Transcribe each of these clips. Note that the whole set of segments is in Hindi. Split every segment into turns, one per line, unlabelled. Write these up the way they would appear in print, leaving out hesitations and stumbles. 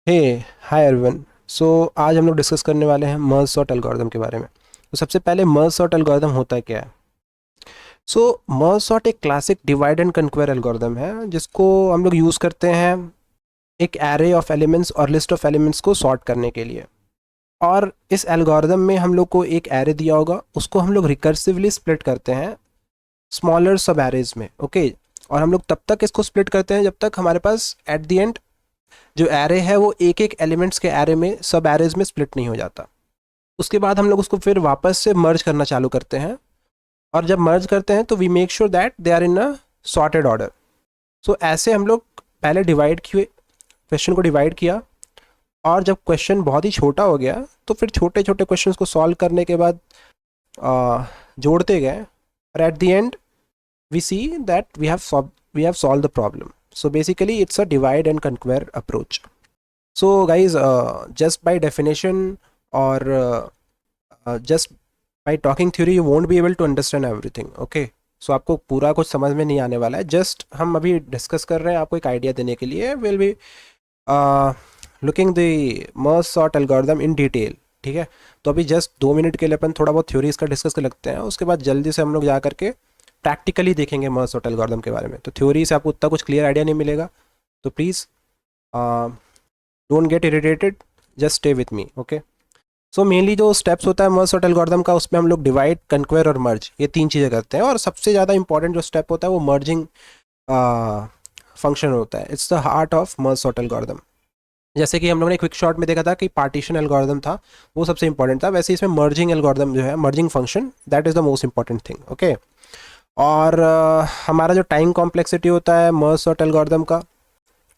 हे हाय एवरीवन। सो आज हम लोग डिस्कस करने वाले हैं मर्ज सॉर्ट एल्गोरिदम के बारे में। तो सबसे पहले मर्ज सॉर्ट एल्गोरिदम होता क्या है? सो मर्ज सॉर्ट एक क्लासिक डिवाइड एंड कन्क्वेयर एल्गोरिदम है जिसको हम लोग यूज़ करते हैं एक एरे ऑफ एलिमेंट्स और लिस्ट ऑफ एलिमेंट्स को सॉर्ट करने के लिए। और इस एल्गोरिदम में हम लोग को एक एरे दिया होगा, उसको हम लोग रिकर्सिवली स्प्लिट करते हैं स्मॉलर सब एरेज में। ओके, और हम लोग तब तक इसको स्प्लिट करते हैं जब तक हमारे पास एट द एंड जो एरे है वो एक एक एलिमेंट्स के एरे में सब एरेज में स्प्लिट नहीं हो जाता। उसके बाद हम लोग उसको फिर वापस से मर्ज करना चालू करते हैं, और जब मर्ज करते हैं तो we make sure that they are in a sorted order. So ऐसे हम लोग पहले डिवाइड किए, क्वेश्चन को डिवाइड किया, और जब क्वेश्चन बहुत ही छोटा हो गया तो फिर छोटे छोटे क्वेश्चन को सॉल्व करने के बाद जोड़ते गए, और at the end we see that we have solved the problem. So basically it's a divide and conquer approach. So guys, just by definition, or just by talking theory you won't be able to understand everything. Okay, so आपको पूरा कुछ समझ में नहीं आने वाला है, जस्ट हम अभी डिस्कस कर रहे हैं आपको एक आइडिया देने के लिए। Will be looking the merge sort algorithm in detail. ठीक है, तो अभी जस्ट 2 मिनट के लिए अपन थोड़ा बहुत थ्योरीज का डिस्कस कर लगते हैं, उसके बाद जल्दी से हम लोग जा करके प्रैक्टिकली देखेंगे मर्ज सॉर्ट एल्गोरिदम के बारे में। तो थ्योरी से आपको उतना कुछ क्लियर आइडिया नहीं मिलेगा, तो please don't get irritated, just stay with me. Okay, so mainly जो स्टेप्स होता है मर्ज सॉर्ट एल्गोरिदम का, उसमें हम लोग डिवाइड, कन्क्वेयर और मर्ज, ये तीन चीज़ें करते हैं। और सबसे ज़्यादा इंपॉर्टेंट जो स्टेप होता है वो मर्जिंग फंक्शन होता है। It's the heart of merge sort algorithm. जैसे कि हम लोगों ने क्विक शॉट में देखा था कि पार्टीशन एल्गोरिदम था, वो सबसे इंपॉर्टेंट था, वैसे इसमें मर्जिंग एल्गोरिदम जो है, merging function, that is the most important thing. Okay, और हमारा जो टाइम कॉम्प्लेक्सिटी होता है मर्ज सॉर्ट एल्गोरिदम का,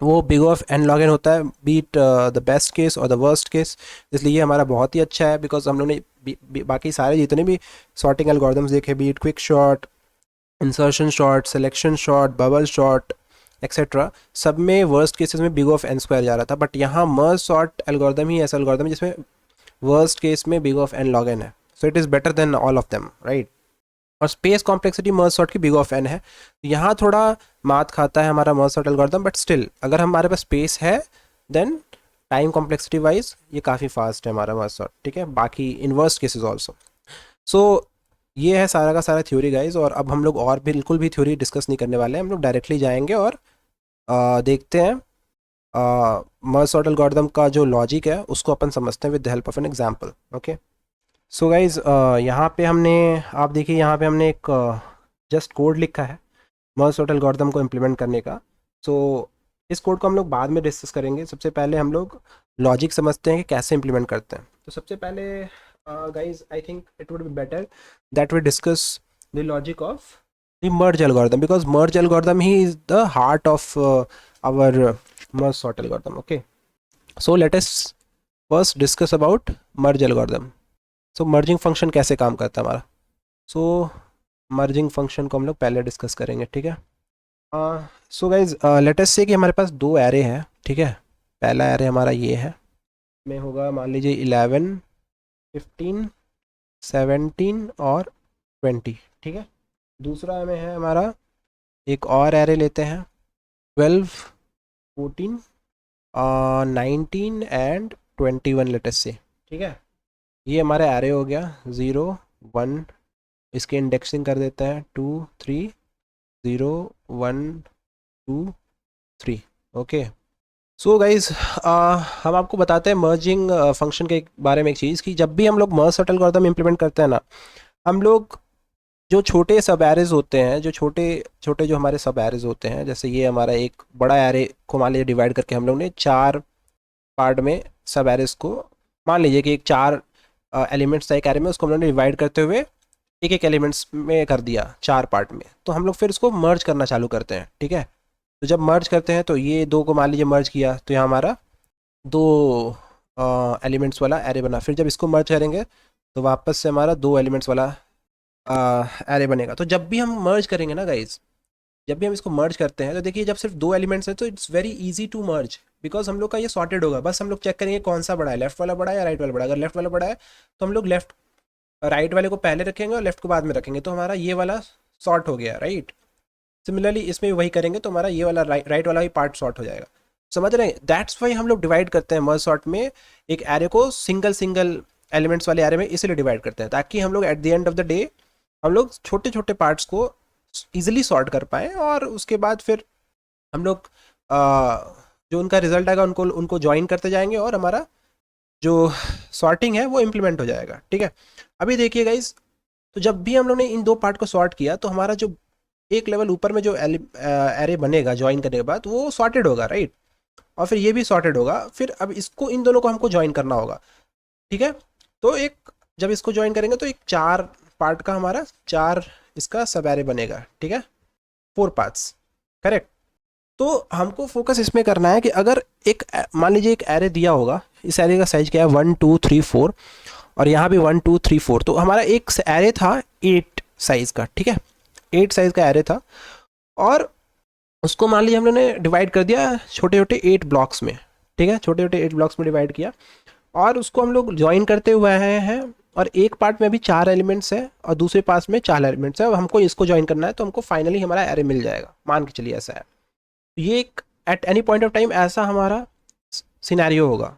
वो big of n log n होता है, बीट द बेस्ट केस और द वर्स्ट केस। इसलिए ये हमारा बहुत ही अच्छा है, बिकॉज हम लोग ने बाकी सारे जितने भी सॉर्टिंग एल्गोरिदम्स देखे, be it quick sort, insertion sort, selection sort, bubble sort, etcetera, सब में वर्स्ट केसेस में बिग ऑफ एन स्क्वायर जा रहा था। बट यहाँ मर्ज सॉर्ट एल्गोरिदम ही ऐसा एल्गोरिदम है जिसमें वर्स्ट केस में big of n log n है। So it is better than all of them, right. और स्पेस कॉम्प्लेक्सिटी मर्ज सॉर्ट की बिग ऑफ एन है। यहाँ थोड़ा मात खाता है हमारा merge sort algorithm, but still अगर हमारे पास स्पेस है देन टाइम कॉम्प्लेक्सिटी वाइज ये काफ़ी फास्ट है हमारा मर्ज सॉर्ट। ठीक है, बाकी इनवर्स्ट केसेस ऑल्सो। सो ये है सारा का सारा थ्योरी गाइज। और अब हम लोग और बिल्कुल भी थ्योरी डिस्कस नहीं करने वाले हैं, हम लोग डायरेक्टली जाएंगे और देखते हैं मर्ज सॉर्ट एल्गोरिदम का जो लॉजिक है उसको अपन समझते हैं with the help of an example. Okay, so guys यहाँ पे हमने, आप देखिए यहाँ पे हमने एक जस्ट कोड लिखा है मर्ज सॉर्ट एल्गोरिदम को इम्प्लीमेंट करने का। सो इस कोड को हम लोग बाद में डिस्कस करेंगे, सबसे पहले हम लोग लॉजिक समझते हैं कि कैसे इम्प्लीमेंट करते हैं। तो सबसे पहले guys I think it would be better that we discuss the logic of the merge algorithm, because merge algorithm ही is the heart of our merge sort algorithm. Okay, so let us first discuss about merge algorithm. So merging function कैसे काम करता है हमारा। सो मर्जिंग फंक्शन को हम लोग पहले डिस्कस करेंगे। ठीक है, सो गाइज लेट अस से कि हमारे पास दो एरे हैं। ठीक है, पहला एरे हमारा ये है, में होगा मान लीजिए 11, 15, 17 और 20। ठीक है, दूसरा में है हमारा, एक और एरे लेते हैं, 12, 14, 19 एंड 21 लेट अस से। ठीक है, ये हमारा एरे हो गया 0, 1, इसके इंडेक्सिंग कर देते हैं 2, 3, 0, 1, 2, 3। ओके, सो गाइज हम आपको बताते हैं मर्जिंग फंक्शन के बारे में एक चीज़, कि जब भी हम लोग मर्ज सॉर्ट एल्गोरिथम इम्प्लीमेंट करते हैं ना, हम लोग जो छोटे सब एरेज होते हैं, जो छोटे छोटे जो हमारे सब एरेज होते हैं, जैसे ये हमारा एक बड़ा एरे को मान लीजिए डिवाइड करके हम लोग ने 4 पार्ट में सब एरेज को, मान लीजिए कि एक 4 एलिमेंट्स था एक एरे में, उसको हम लोग ने डिवाइड करते हुए एक एक एलिमेंट्स में कर दिया 4 पार्ट में। तो हम लोग फिर उसको मर्ज करना चालू करते हैं। ठीक है, तो जब मर्ज करते हैं तो ये दो को मान लीजिए मर्ज किया, तो यहाँ हमारा 2 एलिमेंट्स वाला एरे बना। फिर जब इसको मर्ज करेंगे तो वापस से हमारा 2 एलिमेंट्स वाला एरे बनेगा। तो जब भी हम मर्ज करेंगे ना गाइज, जब भी हम इसको मर्ज करते हैं तो देखिए जब सिर्फ 2 एलिमेंट्स हैं तो it's very easy to merge, because हम लोग का ये सॉर्टेड होगा। बस हम लोग चेक करेंगे कौन सा बड़ा है, लेफ्ट वाला बड़ा है या राइट वाला बड़ा है। अगर लेफ्ट वाला बड़ा है तो हम लोग लेफ्ट, राइट वाले को पहले रखेंगे और लेफ्ट को बाद में रखेंगे, तो हमारा ये वाला सॉर्ट हो गया, राइट। सिमिलरली इसमें भी वही करेंगे तो हमारा ये वाला राइट वाला ही पार्ट सॉर्ट हो जाएगा। समझ रहे हैं? दैट्स वाई हम लोग डिवाइड करते हैं मर्ज सॉर्ट में एक एरे को सिंगल सिंगल एलिमेंट्स वाले एरे में, इसलिए डिवाइड करते हैं ताकि हम लोग at the end of the day हम लोग छोटे छोटे पार्ट्स को इजिली सॉर्ट कर पाएँ, और उसके बाद फिर हम लोग जो उनका रिजल्ट आएगा उनको उनको ज्वाइन करते जाएंगे और हमारा जो सॉर्टिंग है वो इम्प्लीमेंट हो जाएगा। ठीक है, अभी देखिए गाइस, तो जब भी हम लोग ने इन दो पार्ट को सॉर्ट किया तो हमारा जो एक लेवल ऊपर में जो एरे बनेगा ज्वाइन करने के बाद वो सॉर्टेड होगा, राइट, और फिर ये भी सॉर्टेड होगा। फिर अब इसको इन दोनों को हमको ज्वाइन करना होगा। ठीक है, तो एक जब इसको ज्वाइन करेंगे तो एक 4 पार्ट का हमारा 4 इसका सब एरे बनेगा। ठीक है, 4 पार्ट्स, करेक्ट। तो हमको फोकस इसमें करना है कि अगर एक मान लीजिए एक एरे दिया होगा, इस एरे का साइज क्या है 1 2 3 4, और यहाँ भी 1 2 3 4, तो हमारा एक एरे था 8 साइज का। ठीक है, 8 साइज का एरे था, और उसको मान लीजिए हम लोगों ने डिवाइड कर दिया छोटे छोटे 8 ब्लॉक्स में। ठीक है, छोटे छोटे 8 ब्लॉक्स में डिवाइड किया, और उसको हम लोग ज्वाइन करते हुए आए हैं, और एक पार्ट में भी 4 एलिमेंट्स है और दूसरे पास में 4 एलिमेंट्स है। अब हमको इसको ज्वाइन करना है तो हमको फाइनली हमारा एरे मिल जाएगा, मान के चलिए ऐसा है। ये एक at any point of time ऐसा हमारा सिनेरियो होगा।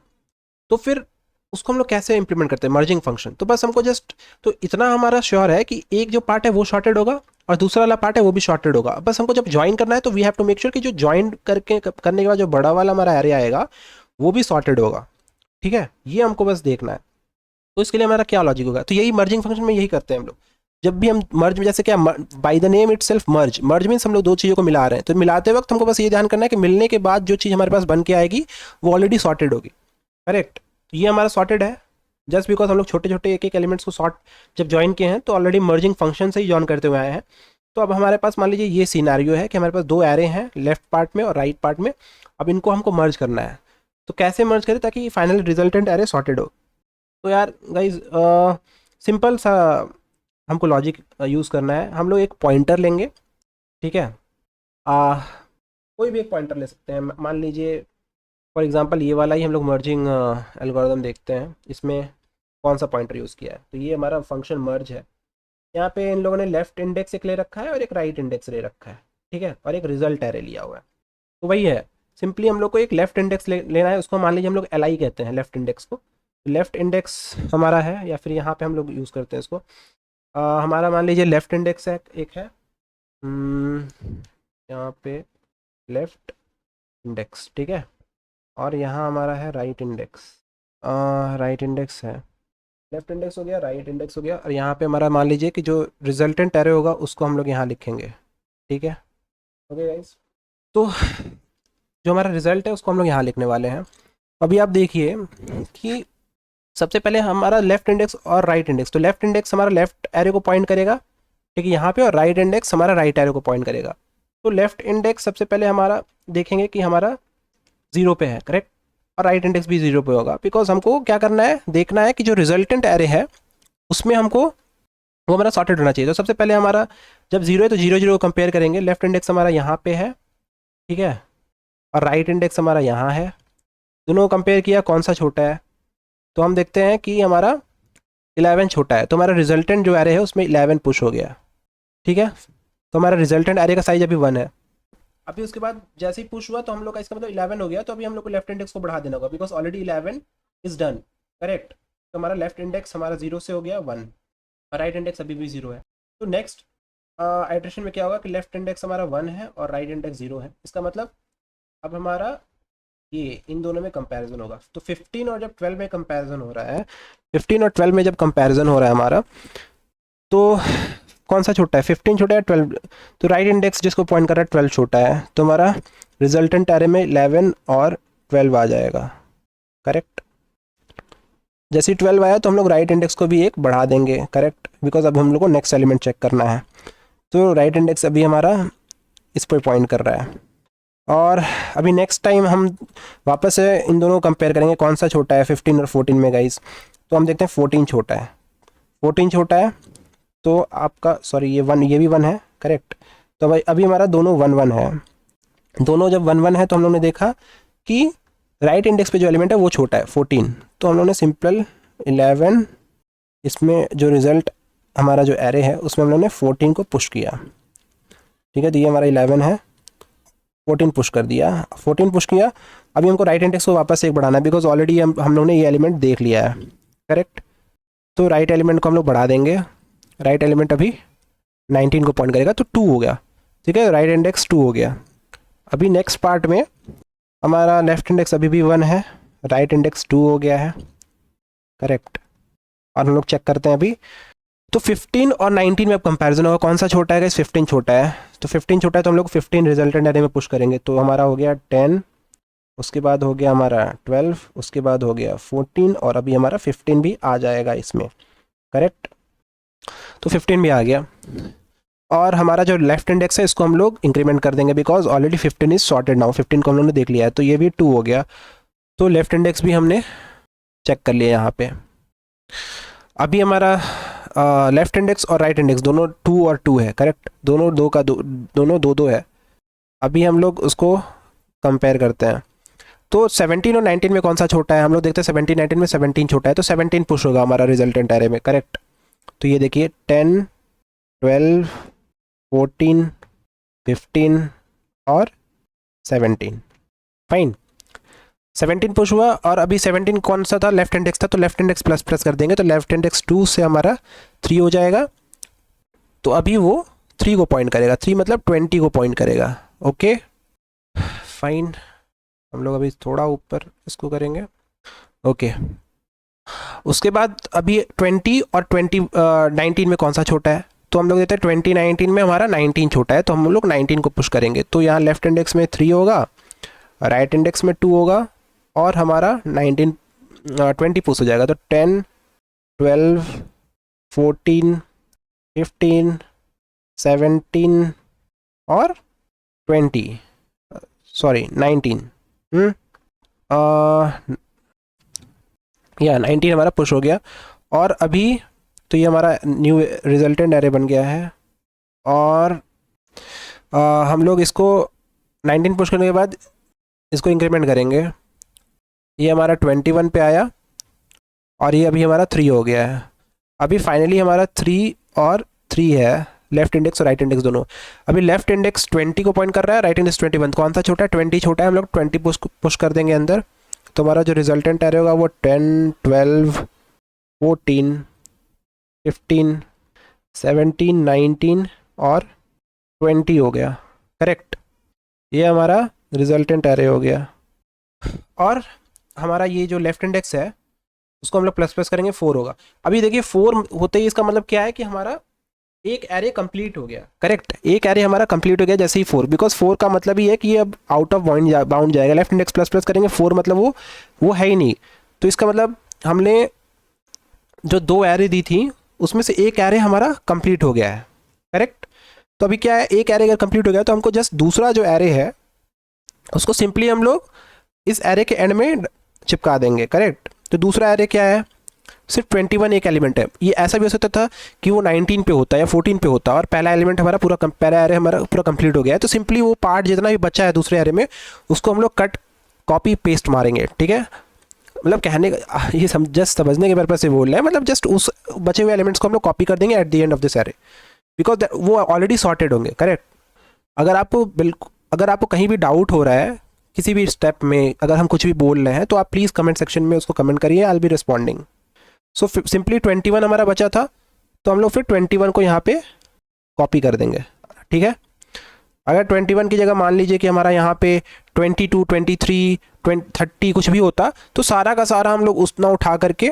तो फिर उसको हम लोग कैसे इंप्लीमेंट करते हैं, मर्जिंग फंक्शन। तो बस हमको जस्ट तो इतना हमारा श्योर है कि एक जो पार्ट है वो शॉर्टेड होगा और दूसरा वाला पार्ट है वो भी शॉर्टेड होगा। बस हमको जब ज्वाइन करना है तो we have to make sure कि जो ज्वाइन करने के बाद जो बड़ा वाला हमारा एरे आएगा वो भी सॉर्टेड होगा। ठीक है, ये हमको बस देखना है। तो इसके लिए हमारा क्या लॉजिक होगा, तो यही मर्जिंग फंक्शन में यही करते हैं हम लोग। जब भी हम मर्ज में, जैसे क्या by the name it self merge means हम लोग दो चीज़ों को मिला रहे हैं, तो मिलाते वक्त हमको बस ये ध्यान करना है कि मिलने के बाद जो चीज़ हमारे पास बन के आएगी वो ऑलरेडी सॉर्टेड होगी, करेक्ट। तो ये हमारा सॉर्टेड है जस्ट बिकॉज हम लोग छोटे छोटे एक एक एलिमेंट्स को सॉर्ट जब ज्वाइन किए हैं तो ऑलरेडी मर्जिंग फंक्शन से ही ज्वाइन करते हुए आए हैं। तो अब हमारे पास मान लीजिए ये सीनारियो है कि हमारे पास 2 एरे हैं लेफ्ट पार्ट में और राइट पार्ट में। अब इनको हमको मर्ज करना है, तो कैसे मर्ज करें ताकि फाइनल रिजल्टेंट एरे सॉर्टेड हो। तो यार गाइज सिंपल सा हमको लॉजिक यूज़ करना है। हम लोग एक पॉइंटर लेंगे, ठीक है, कोई भी एक पॉइंटर ले सकते हैं। मान लीजिए फॉर एग्जांपल ये वाला ही हम लोग मर्जिंग एल्गोरिथम देखते हैं, इसमें कौन सा पॉइंटर यूज़ किया है। तो ये हमारा फंक्शन मर्ज है। यहाँ पे इन लोगों ने लेफ्ट इंडेक्स एक ले रखा है और एक राइट इंडेक्स ले रखा है, ठीक है, और एक रिजल्ट एरे लिया हुआ है। तो वही है, सिंपली हम लोग को एक लेफ्ट इंडेक्स लेना है। उसको मान लीजिए हम लोग LI कहते हैं लेफ्ट इंडेक्स को। लेफ्ट इंडेक्स हमारा है, या फिर यहाँ पे हम लोग यूज़ करते हैं इसको। हमारा मान लीजिए लेफ्ट इंडेक्स है, एक है यहाँ पे लेफ्ट इंडेक्स, ठीक है, और यहाँ हमारा है राइट इंडेक्स। राइट इंडेक्स है, लेफ्ट इंडेक्स हो गया, राइट इंडेक्स हो गया, और यहाँ पे हमारा मान लीजिए कि जो रिजल्टेंट एरे होगा उसको हम लोग यहाँ लिखेंगे, ठीक है। ओके गाइस, तो जो हमारा रिजल्ट है उसको हम लोग यहाँ लिखने वाले हैं। अभी आप देखिए कि सबसे पहले हमारा लेफ्ट इंडेक्स और राइट इंडेक्स, तो लेफ्ट इंडेक्स हमारा लेफ्ट एरो को पॉइंट करेगा, ठीक है, यहाँ पे, और राइट इंडेक्स हमारा राइट एरो को पॉइंट करेगा। तो लेफ्ट इंडेक्स सबसे पहले हमारा देखेंगे कि हमारा 0 पे है, करेक्ट, और राइट इंडेक्स भी 0 पे होगा, बिकॉज हमको क्या करना है, देखना है कि जो रिजल्टेंट एरे है उसमें हमको वो हमारा सॉर्टेड होना चाहिए। तो सबसे पहले हमारा जब 0 है तो 0 0 को कंपेयर करेंगे। लेफ्ट इंडेक्स हमारा यहाँ पे है, ठीक है, और राइट इंडेक्स हमारा यहाँ है। दोनों को कंपेयर किया, कौन सा छोटा है, तो हम देखते हैं कि हमारा 11 छोटा है, तो हमारा रिजल्टेंट जो एरे है उसमें 11 पुश हो गया, ठीक है। तो हमारा रिजल्टेंट एरे का साइज अभी 1 है। अभी उसके बाद जैसे ही पुश हुआ तो हम लोग का इसका मतलब 11 हो गया, तो अभी हम लोग को लेफ्ट इंडेक्स को बढ़ा देना होगा, because already 11 is done, correct. तो हमारा लेफ्ट इंडेक्स हमारा 0 से हो गया 1, और राइट इंडेक्स अभी भी 0 है। तो नेक्स्ट आइटरेशन में क्या होगा कि लेफ्ट इंडेक्स हमारा 1 है और राइट इंडेक्स 0 है। इसका मतलब अब हमारा ये इन दोनों में कंपैरिजन होगा। तो 15 और जब 12 में कंपैरिजन हो रहा है, 15 और 12 में जब कंपैरिजन हो रहा है हमारा, तो कौन सा छोटा है, 15 छोटा है 12, तो राइट इंडेक्स जिसको पॉइंट कर रहा है 12 छोटा है, तो हमारा रिजल्टेंट एरे में 11 और 12 आ जाएगा, करेक्ट। जैसे ही 12 आया तो हम लोग राइट इंडेक्स को भी एक बढ़ा देंगे, करेक्ट, बिकॉज अब हम लोग को नेक्स्ट एलिमेंट चेक करना है। तो राइट इंडेक्स अभी हमारा इस पर पॉइंट कर रहा है, और अभी नेक्स्ट टाइम हम वापस से इन दोनों को कंपेयर करेंगे कौन सा छोटा है 15 और 14 में गाइस। तो हम देखते हैं 14 छोटा है, 14 छोटा है, तो आपका सॉरी ये 1, ये भी 1 है, करेक्ट। तो भाई अभी हमारा दोनों 1 1 है। दोनों जब 1 1 है तो हम लोग ने देखा कि राइट इंडेक्स पे जो एलिमेंट है वो छोटा है 14, तो हम लोग ने सिंपल 11 इसमें जो रिजल्ट हमारा जो एरे है उसमें हम लोग ने 14 को पुश किया, ठीक है। तो ये हमारा 11 है, 14 पुश कर दिया, 14 पुश किया, अभी हमको राइट इंडेक्स को वापस से एक बढ़ाना है बिकॉज ऑलरेडी हम लोग ने ये एलिमेंट देख लिया है, करेक्ट। तो राइट एलिमेंट को हम लोग बढ़ा देंगे, राइट एलिमेंट अभी 19 को पॉइंट करेगा तो 2 हो गया, ठीक है, राइट इंडेक्स 2 हो गया। अभी नेक्स्ट पार्ट में हमारा लेफ्ट इंडेक्स अभी भी 1 है, राइट इंडेक्स 2 हो गया है, करेक्ट। और हम लोग चेक करते हैं अभी, तो 15 और 19 में अब कंपैरिजन होगा, कौन सा छोटा है, 15 छोटा है, तो 15 छोटा है तो हम लोग 15 रिजल्टेंट एरे में पुश करेंगे, तो हमारा हो गया 10, उसके बाद हो गया हमारा 12, उसके बाद हो गया 14 और अभी हमारा 15 भी आ जाएगा इसमें, करेक्ट। तो 15 भी आ गया और हमारा जो लेफ्ट इंडेक्स है इसको हम लोग इंक्रीमेंट कर देंगे because already 15 is sorted now, 15 को हम लोगों ने देख लिया है, तो ये भी 2 हो गया। तो लेफ्ट इंडेक्स भी हमने चेक कर लिया यहाँ पे। अभी हमारा लेफ्ट इंडेक्स और राइट इंडेक्स दोनों 2 और 2 है, करेक्ट, दोनों दोनों 2 है। अभी हम लोग उसको कंपेयर करते हैं, तो 17 और 19 में कौन सा छोटा है, हम लोग देखते हैं 17 19 में 17 छोटा है, तो 17 पुश होगा हमारा रिजल्टेंट एरे में, करेक्ट। तो ये देखिए 10 12 14 15 और 17, फाइन। 17 पुश हुआ और अभी 17 कौन सा था, लेफ्ट इंडेक्स था, तो लेफ्ट इंडेक्स प्लस प्लस कर देंगे, तो लेफ्ट इंडेक्स 2 से हमारा 3 हो जाएगा, तो अभी वो 3 को पॉइंट करेगा, 3 मतलब 20 को पॉइंट करेगा, ओके फाइन। हम लोग अभी थोड़ा ऊपर इसको करेंगे, ओके। उसके बाद अभी 20 और 19 में कौन सा छोटा है, तो हम लोग देते हैं 19 में हमारा 19 छोटा है, तो हम लोग 19 को पुश करेंगे, तो यहाँ लेफ्ट इंडेक्स में 3 होगा, राइट इंडेक्स में 2 होगा और हमारा 20 पुश हो जाएगा, तो 10 12 14 15 17 और 20 सॉरी 19 या 19 हमारा पुश हो गया। और अभी तो ये हमारा न्यू रिजल्टेंट एरे बन गया है और हम लोग इसको 19 पुश करने के बाद इसको इंक्रीमेंट करेंगे, ये हमारा 21 पे आया और ये अभी हमारा 3 हो गया है। अभी फाइनली हमारा 3 और 3 है, लेफ्ट इंडेक्स और राइट इंडेक्स दोनों। अभी लेफ्ट इंडेक्स 20 को पॉइंट कर रहा है, राइट इंडेक्स 21, कौन सा छोटा है, 20 छोटा है, हम लोग 20 पुश कर देंगे अंदर, तो हमारा जो रिजल्टेंट एरे होगा वो 10 12 14 15 17 19 और 20 हो गया, करेक्ट। ये हमारा रिजल्टेंट एरे हो गया और हमारा ये जो लेफ्ट इंडेक्स है उसको हम लोग प्लस प्लस करेंगे, 4 होगा। अभी देखिए 4 होते ही इसका मतलब क्या है कि हमारा एक एरे कंप्लीट हो गया, करेक्ट, एक एरे हमारा कंप्लीट हो गया जैसे ही 4, बिकॉज 4 का मतलब ही है कि ये अब आउट ऑफ बाउंड जाएगा, लेफ्ट इंडेक्स प्लस प्लस करेंगे 4 मतलब वो है ही नहीं, तो इसका मतलब हमने जो 2 एरे दी थी उसमें से एक एरे हमारा कंप्लीट हो गया है, करेक्ट। तो अभी क्या है, एक एरे अगर कंप्लीट हो गया तो हमको जस्ट दूसरा जो एरे है उसको सिंपली हम लोग इस एरे के एंड में चिपका देंगे, करेक्ट। तो दूसरा एरे क्या है, सिर्फ 21 एक एलिमेंट है, ये ऐसा भी हो सकता था कि वो 19 पे होता है या 14 पे होता और पहला एलिमेंट हमारा पहला एरे हमारा पूरा कंप्लीट हो गया है, तो सिंपली वो पार्ट जितना भी बचा है दूसरे एरे में उसको हम लोग कट कॉपी पेस्ट मारेंगे, ठीक है। मतलब कहने का ये जस्ट समझने के पर्पज से बोल रहे हैं, मतलब जस्ट उस बचे हुए एलिमेंट्स को हम लोग कॉपी कर देंगे at the end of this array, because वो ऑलरेडी सॉर्टेड होंगे, करेक्ट। अगर आपको कहीं भी डाउट हो रहा है किसी भी स्टेप में, अगर हम कुछ भी बोल रहे हैं तो आप प्लीज़ कमेंट सेक्शन में उसको कमेंट करिए, आई will B responding. So simply 21 हमारा बचा था तो हम लोग फिर 21 को यहाँ पे कॉपी कर देंगे, ठीक है। अगर 21 की जगह मान लीजिए कि हमारा यहाँ पे 22 23 30 कुछ भी होता तो सारा का सारा हम लोग उतना उठा करके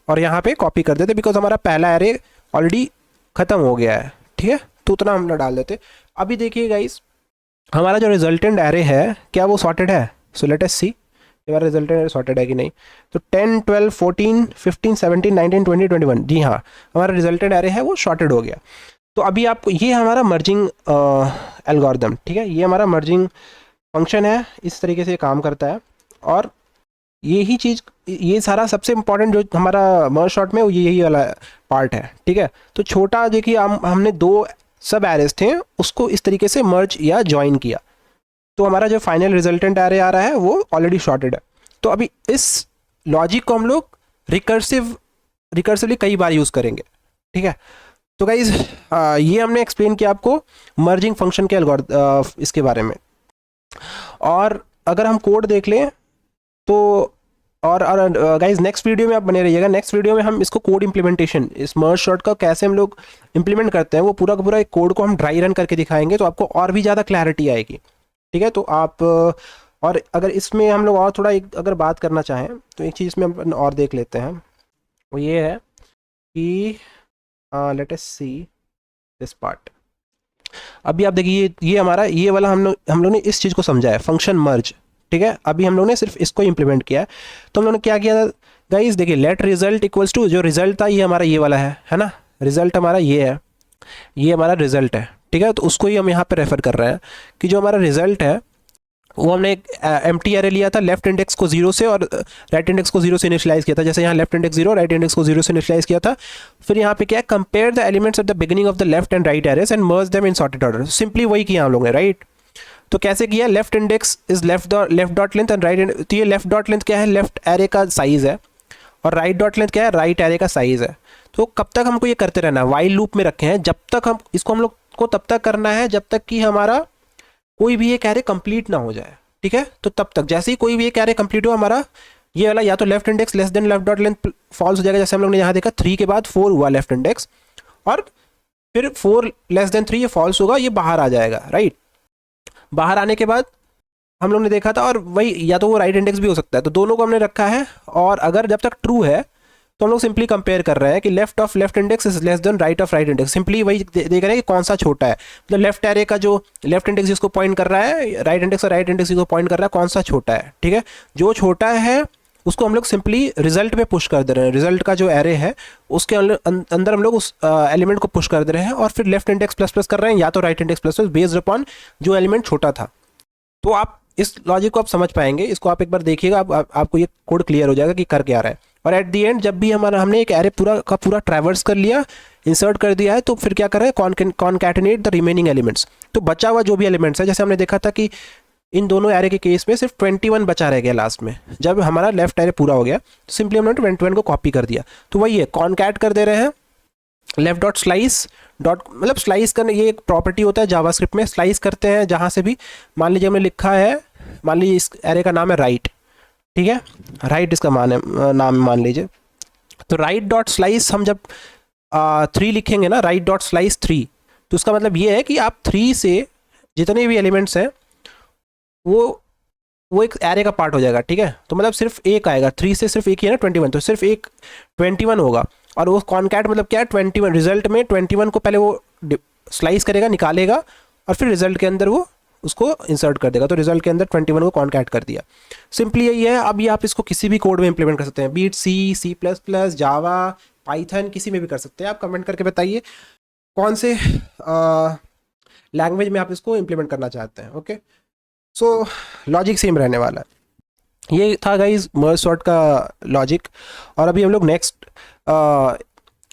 और यहाँ पे कॉपी कर देते, बिकॉज हमारा पहला एरे ऑलरेडी ख़त्म हो गया है, ठीक है, तो उतना हम डाल देते। अभी देखिए गाइस हमारा जो रिजल्टेंट एरे है क्या वो सॉर्टेड है, सो लेट अस सी हमारा रिजल्टेंट एरे सॉर्टेड है कि नहीं। तो 10 12 14 15 17 19 20 21, जी हाँ हमारा रिजल्टेंट एरे है वो सॉर्टेड हो गया। तो अभी आपको ये हमारा मर्जिंग एल्गोरिथम, ठीक है, ये हमारा मर्जिंग फंक्शन है, इस तरीके से काम करता है। और यही चीज़, ये सारा सबसे इम्पॉर्टेंट जो हमारा मर्ज शॉर्ट में वो यही वाला पार्ट है, ठीक है। तो छोटा देखिए हमने 2 सब एरेज थे उसको इस तरीके से मर्ज या ज्वाइन किया, तो हमारा जो फाइनल रिजल्टेंट एरे आ रहा है वो ऑलरेडी शॉर्टेड है। तो अभी इस लॉजिक को हम लोग रिकर्सिवली कई बार यूज़ करेंगे, ठीक है। तो गाइज ये हमने एक्सप्लेन किया आपको मर्जिंग फंक्शन के इसके बारे में। और अगर हम कोड देख लें तो और गाइज नेक्स्ट वीडियो में आप बने रहिएगा। नेक्स्ट वीडियो में हम इसको कोड इम्प्लीमेंटेशन, इस मर्ज सॉर्ट का कैसे हम लोग इम्प्लीमेंट करते हैं, वो पूरा का पूरा एक कोड को हम ड्राई रन करके दिखाएंगे, तो आपको और भी ज़्यादा क्लैरिटी आएगी। ठीक है, तो आप और अगर इसमें हम लोग और थोड़ा एक अगर बात करना चाहें तो एक चीज़ में हम और देख लेते हैं, वो ये है कि let us see this part. अभी आप देखिए ये हमारा ये वाला हम लोग ने इस चीज़ को समझा है, फंक्शन मर्ज। ठीक है, अभी हम लोग ने सिर्फ इसको इम्प्लीमेंट किया है। तो हम लोग ने क्या किया था गाइस, देखिए लेट रिजल्ट इक्वल्स टू, जो रिजल्ट था ये हमारा ये वाला है ना, रिजल्ट हमारा ये है, ये हमारा रिजल्ट है। ठीक है, तो उसको ही हम यहाँ पे रेफर कर रहे हैं कि जो हमारा रिजल्ट है वो हमने एक एम्प्टी एरे लिया था, लेफ्ट इंडेक्स को 0 से और राइट इंडेक्स को 0 से इनिशियलाइज किया था। जैसे यहाँ लेफ्ट इंडेक्स 0, राइट इंडेक्स को 0 से इनिशियलाइज किया था। फिर यहाँ पे क्या है, compare the elements at the beginning of the left and right arrays and merge them in sorted order. Simply वही किया हम लोगों ने, राइट। तो कैसे किया, left index is left dot length and right, तो ये लेफ्ट डॉट लेंथ क्या है, लेफ्ट एरे का साइज है, और राइट डॉट लेंथ क्या है, राइट एरे का साइज है। तो कब तक हमको ये करते रहना है, वाइल लूप में रखे हैं, जब तक हम इसको हम लोग को तब तक करना है जब तक कि हमारा कोई भी एक एरे कंप्लीट ना हो जाए। ठीक है, तो तब तक जैसे ही कोई भी एक एरे कंप्लीट हो, हमारा ये वाला या तो left index less than left dot length false हो जाएगा, जैसे हम लोग ने यहाँ देखा 3 के बाद 4 हुआ लेफ्ट इंडेक्स, और फिर 4 लेस देन 3 ये फॉल्स होगा, ये बाहर आ जाएगा, राइट। बाहर आने के बाद हम लोग ने देखा था, और वही या तो वो राइट इंडेक्स भी हो सकता है, तो दोनों को हमने रखा है। और अगर जब तक ट्रू है तो हम लोग सिंपली कंपेयर कर रहे हैं कि left of left index is less than right of right index. Simply वही देख रहे हैं कि कौन सा छोटा है, मतलब लेफ्ट एरे का जो लेफ्ट इंडेक्स जिसको पॉइंट कर रहा है, राइट इंडेक्स और राइट इंडेक्स जिसको पॉइंट कर रहा है, कौन सा छोटा है। ठीक है, जो छोटा है उसको हम लोग सिंपली रिजल्ट में पुश कर दे रहे हैं, रिजल्ट का जो एरे है उसके अंदर हम लोग उस एलिमेंट को पुश कर दे रहे हैं, और फिर लेफ्ट इंडेक्स प्लस प्लस कर रहे हैं या तो right index plus plus based upon जो एलिमेंट छोटा था। तो आप इस लॉजिक को आप समझ पाएंगे, इसको आप एक बार देखिएगा, आपको ये कोड क्लियर हो जाएगा कि कर क्या रहा है। और एट दी एंड जब भी हमने एक एरे पूरा का पूरा ट्रैवर्स कर लिया, इंसर्ट कर दिया है, तो फिर क्या कर रहे हैं, कॉनकैटिनेट द रिमेनिंग एलिमेंट्स। तो बचा हुआ जो भी एलिमेंट्स है, जैसे हमने देखा था कि इन दोनों एरे के केस में सिर्फ 21 बचा रह गया लास्ट में, जब हमारा लेफ्ट एरे पूरा हो गया तो सिंपली हमने 21 को कॉपी कर दिया। तो वही है, कॉनकैट कर दे रहे हैं, लेफ्ट डॉट स्लाइस डॉट, मतलब स्लाइस करने, ये एक प्रॉपर्टी होता है जावास्क्रिप्ट में, स्लाइस करते हैं जहाँ से भी। मान लीजिए हमने लिखा है, मान लीजिए इस एरे का नाम है राइट, ठीक है, राइट इसका नाम मान लीजिए, तो राइट डॉट स्लाइस हम जब 3 लिखेंगे ना, राइट डॉट स्लाइस 3, तो उसका मतलब ये है कि आप 3 से जितने भी एलिमेंट्स हैं वो एक एरे का पार्ट हो जाएगा। ठीक है, तो मतलब सिर्फ एक आएगा, 3 से सिर्फ एक ही है ना 21, तो सिर्फ एक 21 होगा। और वो कॉनकैट मतलब क्या है, 21 रिजल्ट में 21 को पहले वो स्लाइस करेगा, निकालेगा, और फिर रिजल्ट के अंदर वो उसको इंसर्ट कर देगा। तो रिजल्ट के अंदर 21 को कॉनकैट कर दिया। सिंपली यही है। अब ये आप इसको किसी भी कोड में इंप्लीमेंट कर सकते हैं, बीट सी प्लस प्लस, जावा, पाइथन, किसी में भी कर सकते हैं। आप कमेंट करके बताइए कौन से लैंग्वेज में आप इसको इंप्लीमेंट करना चाहते हैं। ओके, सो लॉजिक सेम रहने वाला है। ये था गाइज मर्ज सॉर्ट का लॉजिक। और अभी हम लोग नेक्स्ट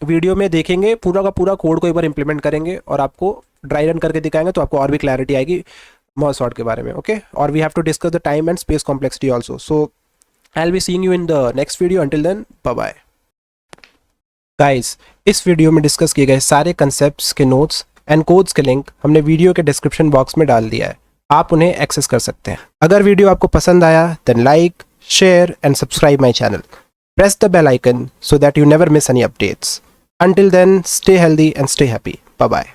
वीडियो में देखेंगे, पूरा का पूरा कोड को एक बार इंप्लीमेंट करेंगे और आपको ड्राई रन करके दिखाएंगे, तो आपको और भी क्लैरिटी आएगी मर्ज सॉर्ट के बारे में। ओके, और we have to discuss the time and space complexity also. So I will be seeing you in the next video. Until then, bye bye guys. इस वीडियो में डिस्कस किए गए सारे कंसेप्ट्स के नोट्स एंड कोड्स के लिंक हमने वीडियो के डिस्क्रिप्शन बॉक्स में डाल दिया है, आप उन्हें एक्सेस कर सकते हैं। अगर वीडियो आपको पसंद आया then like, share and subscribe my channel. Press the bell icon so that you never miss any updates. Until then, stay healthy and stay happy. Bye bye.